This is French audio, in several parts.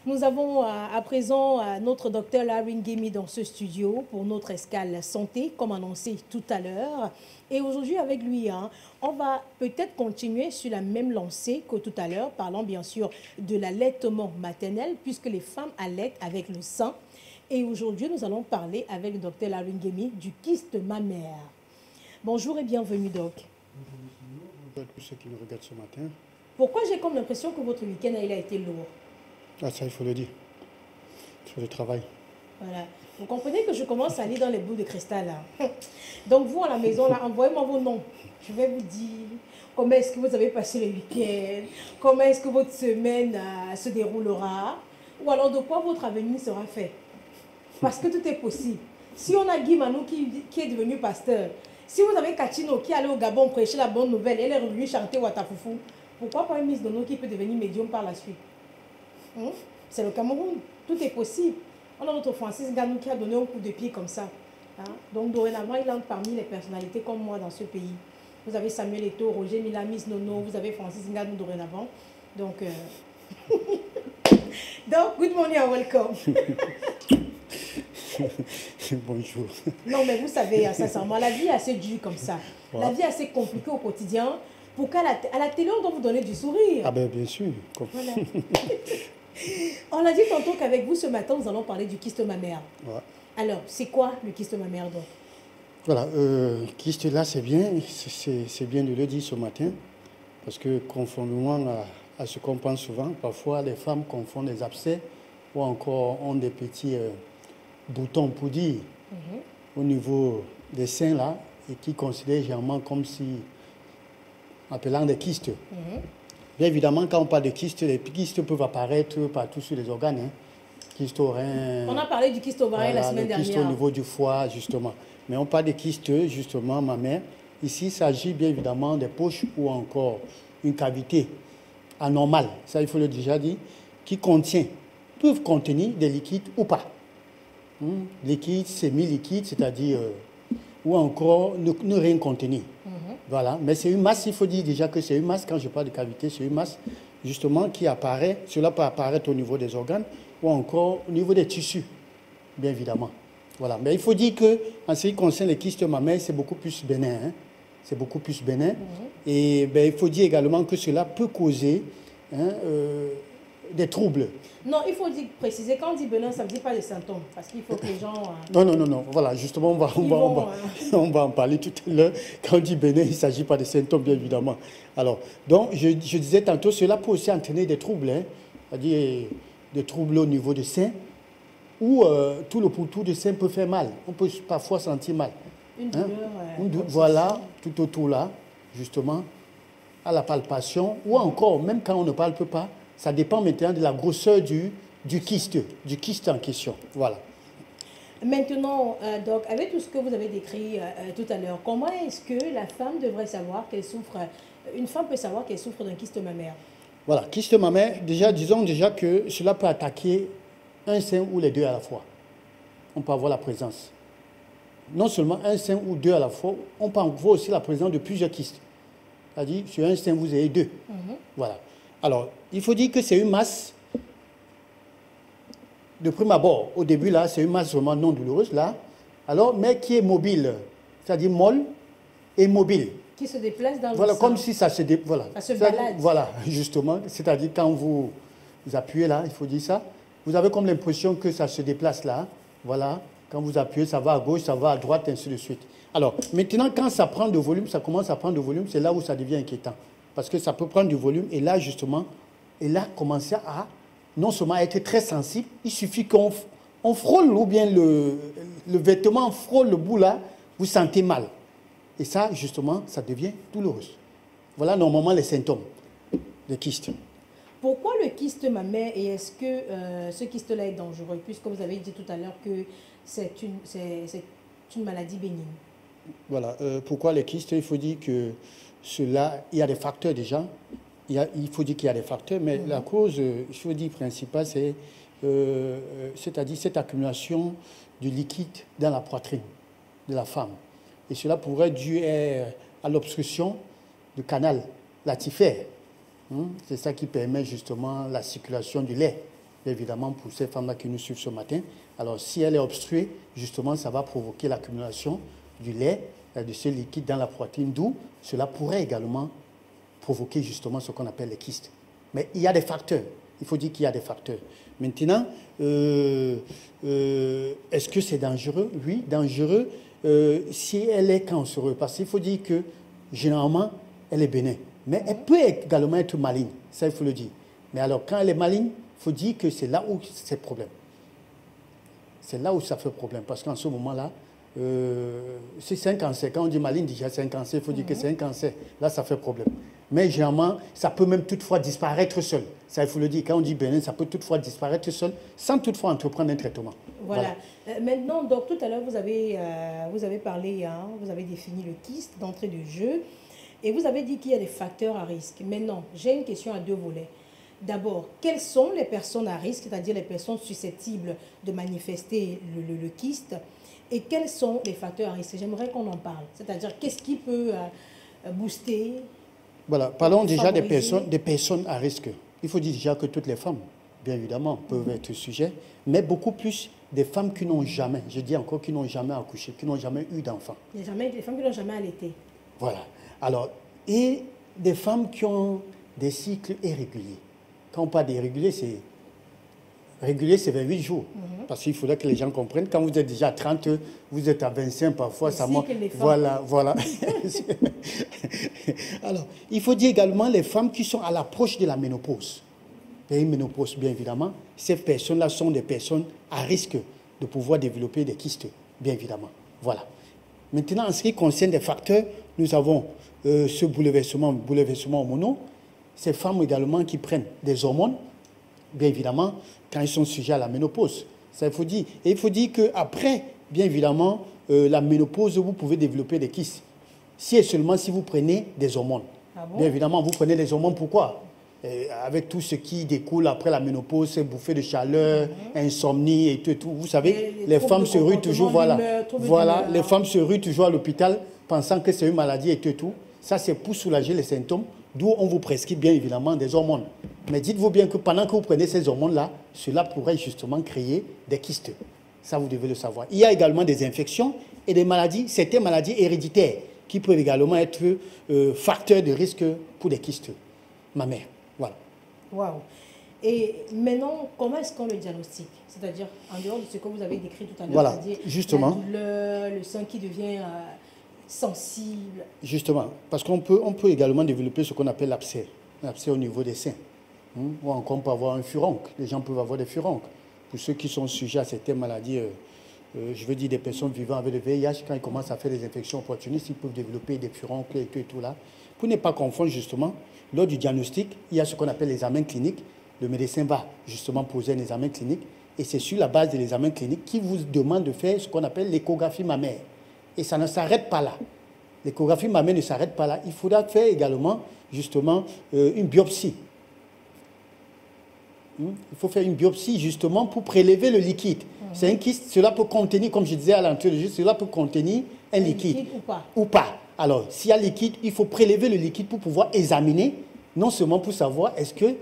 Nous avons à présent notre docteur Larry Ngemi dans ce studio pour notre escale santé, comme annoncé tout à l'heure. Et aujourd'hui, avec lui, on va peut-être continuer sur la même lancée que tout à l'heure, parlant bien sûr de l'allaitement maternel, puisque les femmes allaitent avec le sein. Et aujourd'hui, nous allons parler avec le docteur Larry Ngemi du kyste mammaire. Bonjour et bienvenue, Doc. Bonjour à tous ceux qui nous regardent ce matin. Pourquoi j'ai comme l'impression que votre week-end il a été lourd? Ah, ça, il faut le dire. Sur le travail. Voilà. Vous comprenez que je commence à lire dans les boules de cristal, là. Donc, vous, à la maison, là, envoyez-moi vos noms. Je vais vous dire comment est-ce que vous avez passé le week-end, comment est-ce que votre semaine se déroulera, ou alors de quoi votre avenir sera fait. Parce que tout est possible. Si on a Guy Manou qui est devenu pasteur, si vous avez Kachino qui allait au Gabon prêcher la bonne nouvelle, elle est revenue chanter Watafoufou, pourquoi pas une Miss Dono qui peut devenir médium par la suite? C'est le Cameroun, tout est possible. On a notre Francis Ganou qui a donné un coup de pied comme ça. Donc dorénavant, il entre parmi les personnalités comme moi dans ce pays. Vous avez Samuel Eto'o, Roger Mila, Miss Nono, vous avez Francis Ganou dorénavant. Donc, good morning and welcome. Bonjour. Non, mais vous savez, sincèrement, la vie est assez dure comme ça. Ouais. La vie est assez compliquée au quotidien. Pour qu'à la télé, on doit vous donner du sourire. Ah ben bien sûr. Voilà. On a dit tantôt qu'avec vous, ce matin, nous allons parler du kyste mammaire. Ouais. Alors, c'est quoi le kyste mammaire, donc? Voilà, kyste là, c'est bien de le dire ce matin. Parce que conformément à ce qu'on pense souvent, parfois les femmes confondent des abcès ou encore ont des petits boutons pour dire au niveau des seins là, et qui considèrent généralement comme si, appelant des kystes. Bien évidemment, quand on parle de kystes, les kystes peuvent apparaître partout sur les organes. Kyste ovaire. On a parlé du kyste ovaire la semaine dernière. Kyste au niveau du foie, justement. Mais on parle de kystes, justement, mammaire. Ici, il s'agit bien évidemment des poches ou encore une cavité anormale, ça il faut le déjà dire, qui peuvent contenir des liquides ou pas. Liquide, semi-liquide, c'est-à-dire, ou encore ne rien contenir. Voilà, mais c'est une masse, il faut dire déjà que c'est une masse, quand je parle de cavité, c'est une masse justement qui apparaît, cela peut apparaître au niveau des organes ou encore au niveau des tissus, bien évidemment. Voilà, mais il faut dire qu'en ce qui concerne les kystes mammaires, c'est beaucoup plus bénin. C'est beaucoup plus bénin. Et il faut dire également que cela peut causer des troubles. Non, il faut préciser, quand on dit bénin, ça ne veut dire pas les symptômes, parce qu'il faut que les gens... Non, voilà, justement, on va en parler tout à l'heure. Quand on dit bénin, il ne s'agit pas de symptômes, bien évidemment. Alors, donc, je disais tantôt, cela peut aussi entraîner des troubles, c'est-à-dire des troubles au niveau du sein, où tout le pourtour du sein peut faire mal. On peut parfois sentir mal. Une douleur. Voilà, tout autour là, justement, à la palpation, ou encore, même quand on ne palpe pas, ça dépend maintenant de la grosseur du kyste en question. Voilà. Maintenant, Doc, avec tout ce que vous avez décrit tout à l'heure, comment est-ce que la femme devrait savoir qu'elle souffre, une femme peut savoir qu'elle souffre d'un kyste mammaire? Voilà, kyste mammaire, disons déjà que cela peut attaquer un sein ou les deux à la fois. On peut avoir la présence. Non seulement un sein ou deux à la fois, on peut avoir aussi la présence de plusieurs kystes. C'est-à-dire, sur un sein, vous avez deux. Voilà. Alors, il faut dire que c'est une masse, de prime abord, au début, là, c'est une masse vraiment non douloureuse, là, alors, mais qui est mobile, c'est-à-dire molle et mobile. Qui se déplace dans le Voilà, sang. comme si ça se déplace. Voilà. Ça se balade. Voilà, justement. C'est-à-dire, quand vous appuyez là, il faut dire ça, vous avez comme l'impression que ça se déplace là. Voilà. Quand vous appuyez, ça va à gauche, ça va à droite, ainsi de suite. Alors, maintenant, quand ça prend de volume, ça commence à prendre de volume, c'est là où ça devient inquiétant. Parce que ça peut prendre du volume, et là, justement, commencer à non seulement être très sensible, il suffit qu'on frôle, ou bien le vêtement frôle le bout là, vous sentez mal. Et ça, justement, ça devient douloureux. Voilà normalement les symptômes des kystes. Pourquoi le kyste mammaire, et est-ce que ce kyste-là est dangereux, puisque vous avez dit tout à l'heure que c'est une maladie bénigne? Voilà, pourquoi les kystes? Il faut dire que cela, il y a des facteurs déjà. Il faut dire qu'il y a des facteurs, mais la cause, il faut dire principale, c'est-à-dire cette accumulation de liquide dans la poitrine de la femme. Et cela pourrait être dû à l'obstruction du canal latifère. C'est ça qui permet justement la circulation du lait, bien évidemment, pour ces femmes-là qui nous suivent ce matin. Alors, si elle est obstruée, justement, ça va provoquer l'accumulation du lait, de ce liquide dans la poitrine, d'où cela pourrait également provoquer justement ce qu'on appelle les kystes. Mais il y a des facteurs. Il faut dire qu'il y a des facteurs. Maintenant, est-ce que c'est dangereux? Oui, dangereux si elle est cancéreuse. Parce qu'il faut dire que, généralement, elle est bénigne. Mais elle peut également être maligne. Ça, il faut le dire. Mais alors, quand elle est maligne, il faut dire que c'est là où c'est problème. C'est là où ça fait problème. Parce qu'en ce moment-là, c'est un cancer. Quand on dit maligne, déjà c'est un cancer, il faut dire que c'est un cancer. Là, ça fait problème. Mais généralement, ça peut même toutefois disparaître seul. Ça, il faut le dire. Quand on dit bénin, ça peut toutefois disparaître seul, sans toutefois entreprendre un traitement. Voilà. Maintenant, donc, tout à l'heure, vous avez parlé, hein, vous avez défini le kyste d'entrée de jeu, et vous avez dit qu'il y a des facteurs à risque. Maintenant, j'ai une question à deux volets. D'abord, quelles sont les personnes à risque, c'est-à-dire les personnes susceptibles de manifester le kyste, et quels sont les facteurs à risque? J'aimerais qu'on en parle. C'est-à-dire, qu'est-ce qui peut booster? Voilà, parlons déjà des personnes à risque. Il faut dire déjà que toutes les femmes, bien évidemment, peuvent être sujets, mais beaucoup plus des femmes qui n'ont jamais, je dis encore, qui n'ont jamais accouché, qui n'ont jamais eu d'enfant. Des femmes qui n'ont jamais allaité. Voilà. Alors, et des femmes qui ont des cycles irréguliers. Quand on parle d'irrégulier, c'est régulier, c'est 28 jours. Parce qu'il faudrait que les gens comprennent. Quand vous êtes déjà à 30, vous êtes à 25 parfois, ça monte. Voilà, voilà. Alors, il faut dire également les femmes qui sont à l'approche de la ménopause. Et une ménopause, bien évidemment. Ces personnes-là sont des personnes à risque de pouvoir développer des kystes, bien évidemment. Voilà. Maintenant, en ce qui concerne les facteurs, nous avons ce bouleversement hormonal. Ces femmes également qui prennent des hormones, bien évidemment, quand ils sont sujets à la ménopause. Ça, il faut dire. Et il faut dire qu'après, bien évidemment, la ménopause, vous pouvez développer des kystes. Si et seulement si vous prenez des hormones. Ah bon? Bien évidemment, vous prenez les hormones, pourquoi? Avec tout ce qui découle après la ménopause, ces bouffées de chaleur, insomnie et tout. Vous savez, les femmes se ruent toujours, les femmes se ruent toujours à l'hôpital pensant que c'est une maladie et tout. Ça, c'est pour soulager les symptômes, d'où on vous prescrit bien évidemment des hormones. Mais dites-vous bien que pendant que vous prenez ces hormones-là, cela pourrait justement créer des kystes. Ça, vous devez le savoir. Il y a également des infections et des maladies, certaines maladies héréditaires qui peuvent également être facteurs de risque pour des kystes mammaires. Voilà. Waouh. Et maintenant, comment est-ce qu'on le diagnostique? C'est-à-dire, en dehors de ce que vous avez décrit tout à l'heure, voilà, c'est-à-dire justement, la douleur, le sein qui devient sensible. Justement, parce qu'on peut également développer ce qu'on appelle l'abcès au niveau des seins. Ou encore on peut avoir un furoncle. Les gens peuvent avoir des furoncles. Pour ceux qui sont sujets à certaines maladies, je veux dire des personnes vivant avec le VIH, quand ils commencent à faire des infections opportunistes, ils peuvent développer des furoncles et tout là. Pour ne pas confondre justement, lors du diagnostic, il y a ce qu'on appelle l'examen clinique. Le médecin va justement poser un examen clinique et c'est sur la base de l'examen clinique qu'il vous demande de faire ce qu'on appelle l'échographie mammaire. Et ça ne s'arrête pas là. L'échographie mammaire ne s'arrête pas là. Il faudra faire également justement une biopsie. Il faut faire une biopsie justement pour prélever le liquide. C'est un kyste, cela peut contenir, comme je disais à l'entrée de jeu, cela peut contenir un liquide ou pas. Alors, s'il y a liquide, il faut prélever le liquide pour pouvoir examiner, non seulement pour savoir est-ce qu'elle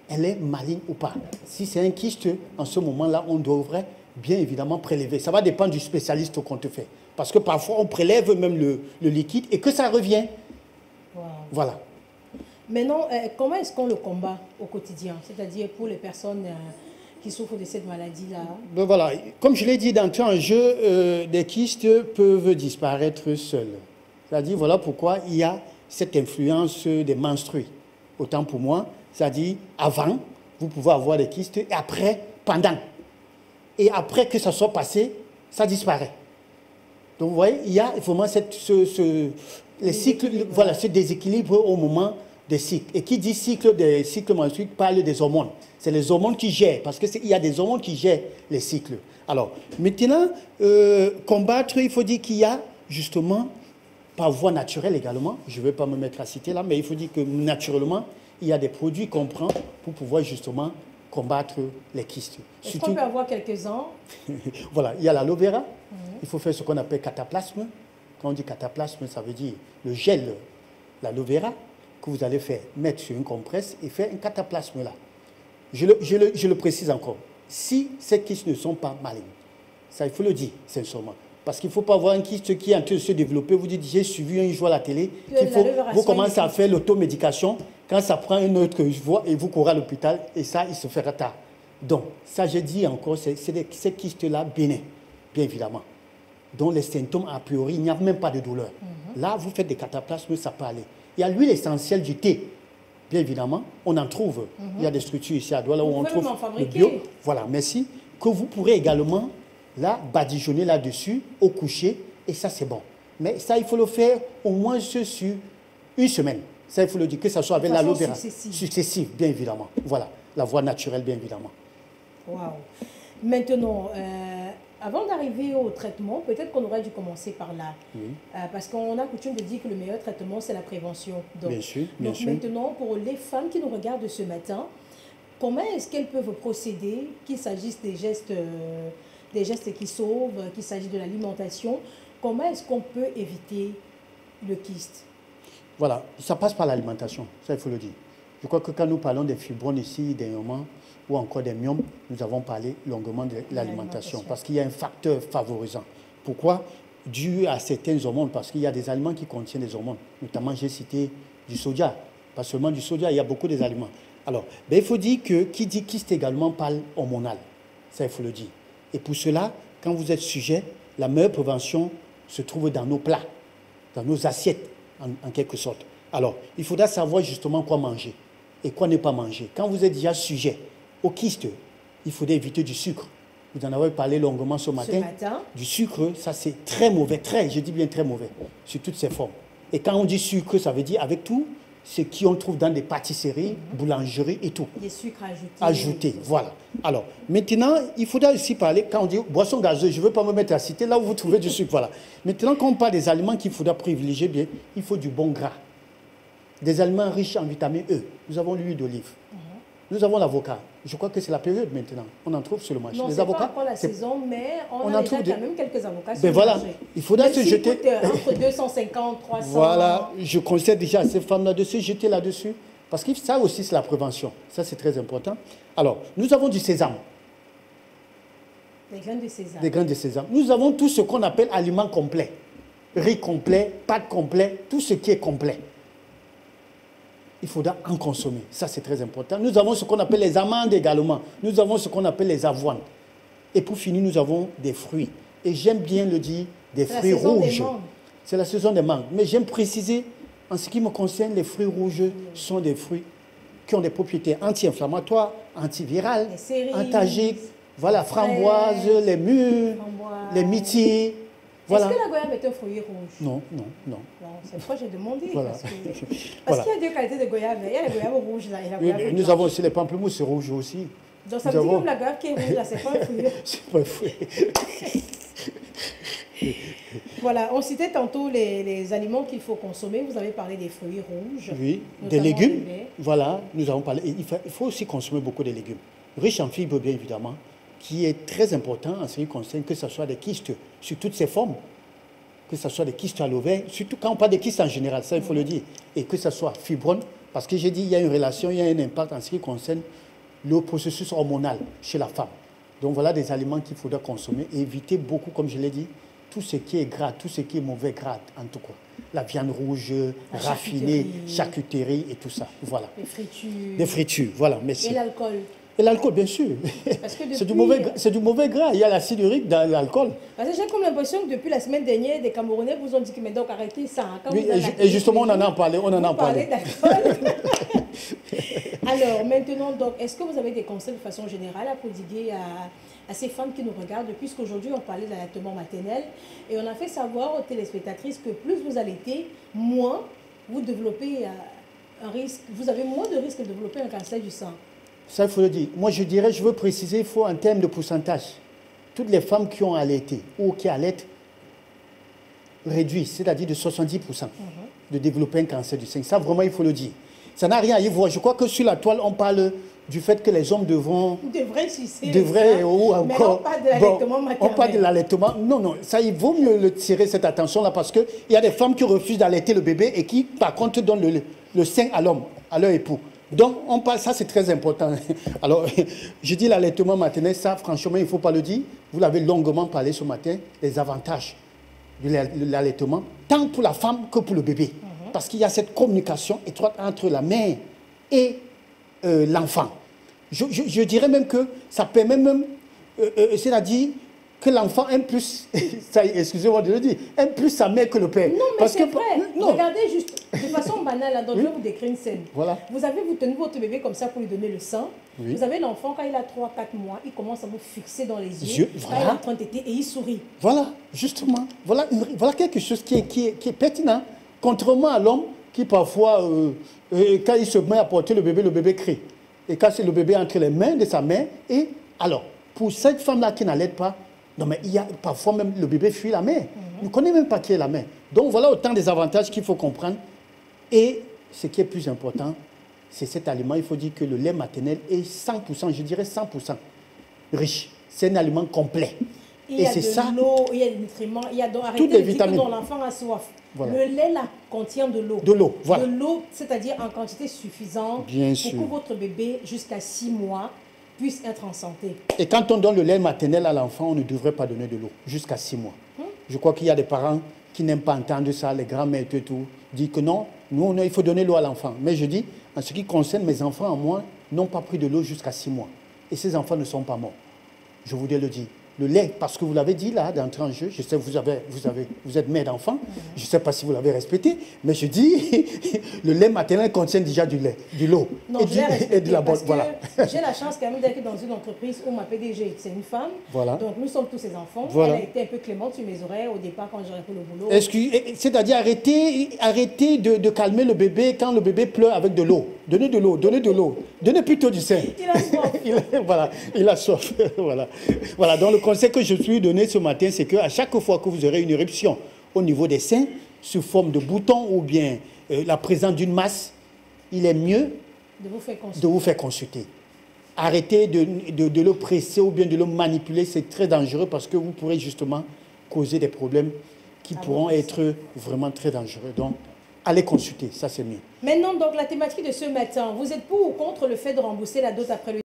est maligne ou pas. Si c'est un kyste, en ce moment-là, on devrait bien évidemment prélever. Ça va dépendre du spécialiste qu'on te fait. Parce que parfois, on prélève même le liquide et que ça revient. Wow. Voilà. Maintenant, comment est-ce qu'on le combat au quotidien? C'est-à-dire pour les personnes qui souffrent de cette maladie-là? Ben voilà, comme je l'ai dit d'entrée en jeu, des kystes peuvent disparaître seuls. C'est-à-dire, voilà pourquoi il y a cette influence des menstrues. Autant pour moi, c'est-à-dire, avant, vous pouvez avoir des kystes, et après, pendant. Et après que ça soit passé, ça disparaît. Donc, vous voyez, il y a vraiment les cycles, voilà, ce déséquilibre au moment des cycles. Et qui dit cycle des cycles menstruels parle des hormones. C'est les hormones qui gèrent, parce qu'il y a des hormones qui gèrent les cycles. Alors, maintenant, combattre, il faut dire qu'il y a justement, par voie naturelle également, je ne vais pas me mettre à citer là, mais il faut dire que naturellement, il y a des produits qu'on prend pour pouvoir justement combattre les kystes. Est-ce qu'on peut avoir quelques-uns? Voilà, il y a l'aloe vera. Il faut faire ce qu'on appelle cataplasme. Quand on dit cataplasme, ça veut dire le gel, l'aloe vera, que vous allez faire, mettre sur une compresse et faire un cataplasme là. je le précise encore. Si ces kystes ne sont pas malignes, ça il faut le dire sincèrement. Parce qu'il ne faut pas avoir un kyste qui est en train de se développer. Vous dites, j'ai suivi un jour à la télé, vous commencez à faire l'automédication. Quand ça prend une autre voie et vous courez à l'hôpital, et ça, il se fait tard. Donc, ça, je dis encore, c'est ces kystes-là bénins, bien évidemment. Dont les symptômes, a priori, il n'y a même pas de douleur. Là, vous faites des cataplasmes, ça peut aller. Il y a l'huile essentielle du thé. Bien évidemment, on en trouve. Il y a des structures ici à Douala où on trouve le bio. Voilà, merci. Que vous pourrez également là, badigeonner là-dessus, au coucher, et ça, c'est bon. Mais ça, il faut le faire au moins sur une semaine. Ça, il faut le dire, que ça soit avec l'aloe vera. Successive, bien évidemment. Voilà, la voie naturelle, bien évidemment. Waouh. Maintenant, avant d'arriver au traitement, peut-être qu'on aurait dû commencer par là. Oui. Parce qu'on a coutume de dire que le meilleur traitement, c'est la prévention. Donc, bien sûr, bien sûr. Maintenant, pour les femmes qui nous regardent ce matin, comment est-ce qu'elles peuvent procéder, qu'il s'agisse des gestes qui sauvent, qu'il s'agisse de l'alimentation, comment est-ce qu'on peut éviter le kyste? Voilà, ça passe par l'alimentation, ça il faut le dire. Je crois que quand nous parlons des fibromes ici, dernièrement, ou encore des myomes, nous avons parlé longuement de l'alimentation, parce qu'il y a un facteur favorisant. Pourquoi? Dû à certaines hormones, parce qu'il y a des aliments qui contiennent des hormones, notamment j'ai cité du soja, pas seulement du soja, il y a beaucoup des aliments. Alors, ben, il faut dire que qui dit kyste également parle hormonal, ça il faut le dire. Et pour cela, quand vous êtes sujet, la meilleure prévention se trouve dans nos plats, dans nos assiettes, en quelque sorte. Alors, il faudra savoir justement quoi manger et quoi ne pas manger. Quand vous êtes déjà sujet au kyste, il faudrait éviter du sucre. Vous en avez parlé longuement ce matin. Du sucre, ça c'est très mauvais, je dis bien très mauvais, sur toutes ses formes. Et quand on dit sucre, ça veut dire avec tout ce qu'on trouve dans des pâtisseries, boulangeries et tout. Des sucres ajoutés. Ajoutés, voilà. Alors, maintenant, il faudra aussi parler, quand on dit boisson gazeuse, je ne veux pas me mettre à citer là où vous trouvez du sucre, voilà. Maintenant, quand on parle des aliments qu'il faudra privilégier bien, il faut du bon gras. Des aliments riches en vitamine E. Nous avons l'huile d'olive. Nous avons l'avocat. Je crois que c'est la période maintenant. On en trouve sur le marché. Non, les avocats, pas encore la saison, mais on a déjà quand même quelques avocats sur le marché. Il faudra se jeter entre 250, 300. Voilà, je conseille déjà à ces femmes-là de se jeter là-dessus. Parce que ça aussi, c'est la prévention. Ça, c'est très important. Alors, nous avons du sésame. Des graines de sésame. Des graines de sésame. Nous avons tout ce qu'on appelle aliments complets. Riz complet, pâtes complets, tout ce qui est complet. Il faudra en consommer. Ça, c'est très important. Nous avons ce qu'on appelle les amandes également. Nous avons ce qu'on appelle les avoines. Et pour finir, nous avons des fruits. Et j'aime bien le dire, des fruits rouges. C'est la saison des mangues. Mais j'aime préciser, en ce qui me concerne, les fruits rouges sont des fruits qui ont des propriétés anti-inflammatoires, antivirales, antagiques. Voilà, framboises, les mûres, les myrtilles. Voilà. Est-ce que la goyave est un fruit rouge? Non, non, non. C'est pourquoi j'ai demandé. Voilà. Parce qu'il y a deux qualités de goyave. Il y a la goyave rouge là, et la goyave blanche. Nous avons aussi les pamplemousses rouges aussi. Donc ça veut dire que la goyave qui est rouge là, c'est pas un fruit. C'est pas un fruit. Voilà, on citait tantôt les aliments qu'il faut consommer. Vous avez parlé des fruits rouges. Oui, des légumes. Voilà, nous avons parlé. Il faut aussi consommer beaucoup de légumes. Riches en fibres, bien évidemment, qui est très important en ce qui concerne que ce soit des kystes sur toutes ses formes, que ce soit des kystes à l'ovaire, surtout quand on parle des kystes en général, ça il faut le dire, et que ce soit fibrone, parce que j'ai dit il y a une relation, il y a un impact en ce qui concerne le processus hormonal chez la femme. Donc voilà des aliments qu'il faudra consommer et éviter beaucoup, comme je l'ai dit, tout ce qui est gras, tout ce qui est mauvais gras, en tout cas. La viande rouge, raffinée, charcuterie et tout ça. Voilà. Les fritures. Des fritures, voilà. Merci. Et l'alcool. Et l'alcool, bien sûr. C'est du mauvais gras. Il y a l'acide urique dans l'alcool. Parce que j'ai comme l'impression que depuis la semaine dernière, des Camerounais vous ont dit que mais donc arrêtez ça. Quand oui, et justement, on en a parlé. On en a parlé. Alors, maintenant, est-ce que vous avez des conseils de façon générale à prodiguer à ces femmes qui nous regardent, puisqu'aujourd'hui, on parlait d'allaitement maternel et on a fait savoir aux téléspectatrices que plus vous allaitez, moins vous développez un risque, vous avez moins de risque de développer un cancer du sein. Ça, il faut le dire. Moi, je dirais, je veux préciser, il faut en termes de pourcentage. Toutes les femmes qui ont allaité ou qui allaitent réduisent, c'est-à-dire de 70% de développer un cancer du sein. Ça, vraiment, il faut le dire. Ça n'a rien à y voir. Je crois que sur la toile, on parle du fait que les hommes devraient sucer. Ou encore. Mais on parle de l'allaitement maternel. On parle de l'allaitement. Non, non, ça, il vaut mieux le tirer, cette attention-là, parce qu'il y a des femmes qui refusent d'allaiter le bébé et qui, par contre, donnent le sein à l'homme, à leur époux. Donc, on parle, ça c'est très important. Alors, je dis l'allaitement maternel, ça franchement, il ne faut pas le dire. Vous l'avez longuement parlé ce matin, les avantages de l'allaitement, tant pour la femme que pour le bébé. Parce qu'il y a cette communication étroite entre la mère et l'enfant. Je dirais même que ça permet même, c'est-à-dire que l'enfant aime plus, excusez-moi de le dire, aime plus sa mère que le père. Non, mais c'est vrai. Non. Regardez juste, de façon banale, là, donc je vais vous décrire une scène. Voilà. Vous tenez votre bébé comme ça pour lui donner le sein. Oui. Vous avez l'enfant, quand il a 3-4 mois, il commence à vous fixer dans les yeux. Voilà. Quand il est en train de téter et il sourit. Voilà, justement. Voilà quelque chose qui est pertinent. Contrairement à l'homme qui parfois, quand il se met à porter le bébé crie. Et quand c'est le bébé entre les mains de sa mère, et alors, pour cette femme-là qui n'allait pas, non mais il y a parfois même le bébé fuit la mère. On ne connaît même pas qui est la mère. Donc voilà autant des avantages qu'il faut comprendre. Et ce qui est plus important, c'est cet aliment. Il faut dire que le lait maternel est 100%, je dirais 100% riche. C'est un aliment complet. Il y a de l'eau, il y a des nutriments, il y a donc toutes les vitamines dont l'enfant a soif. Voilà. Le lait là contient de l'eau. De l'eau, voilà. De l'eau, c'est-à-dire en quantité suffisante pour que votre bébé, jusqu'à 6 mois, puisse être en santé. Et quand on donne le lait maternel à l'enfant, on ne devrait pas donner de l'eau jusqu'à 6 mois. Je crois qu'il y a des parents qui n'aiment pas entendre ça, les grands-mères et tout, disent que non, il faut donner l'eau à l'enfant. Mais je dis, en ce qui concerne mes enfants, en moi, n'ont pas pris de l'eau jusqu'à 6 mois. Et ces enfants ne sont pas morts. Je voudrais le dire. Le lait, parce que vous l'avez dit là, d'entrer en jeu, je sais que vous êtes mère d'enfant, je ne sais pas si vous l'avez respecté, mais je dis, le lait maternel contient déjà du lait, de l'eau et de la bonne. Voilà. J'ai la chance quand même d'être dans une entreprise où ma PDG, c'est une femme, voilà. Donc nous sommes tous ses enfants. Voilà. Elle a été un peu clémente sur mes oreilles au départ quand j'ai repris le boulot. C'est-à-dire arrêtez de calmer le bébé quand le bébé pleure avec de l'eau. Donnez de l'eau, donnez de l'eau, donnez plutôt du sein. Il a soif. Voilà, il a soif. Voilà, donc le conseil que je suis donné ce matin, c'est qu'à chaque fois que vous aurez une éruption au niveau des seins, sous forme de bouton ou bien la présence d'une masse, il est mieux de vous faire consulter. Arrêtez de le presser ou bien de le manipuler, c'est très dangereux parce que vous pourrez justement causer des problèmes qui pourront être vraiment très dangereux. Donc, allez consulter, ça c'est mieux. Maintenant, donc la thématique de ce matin, vous êtes pour ou contre le fait de rembourser la dot après le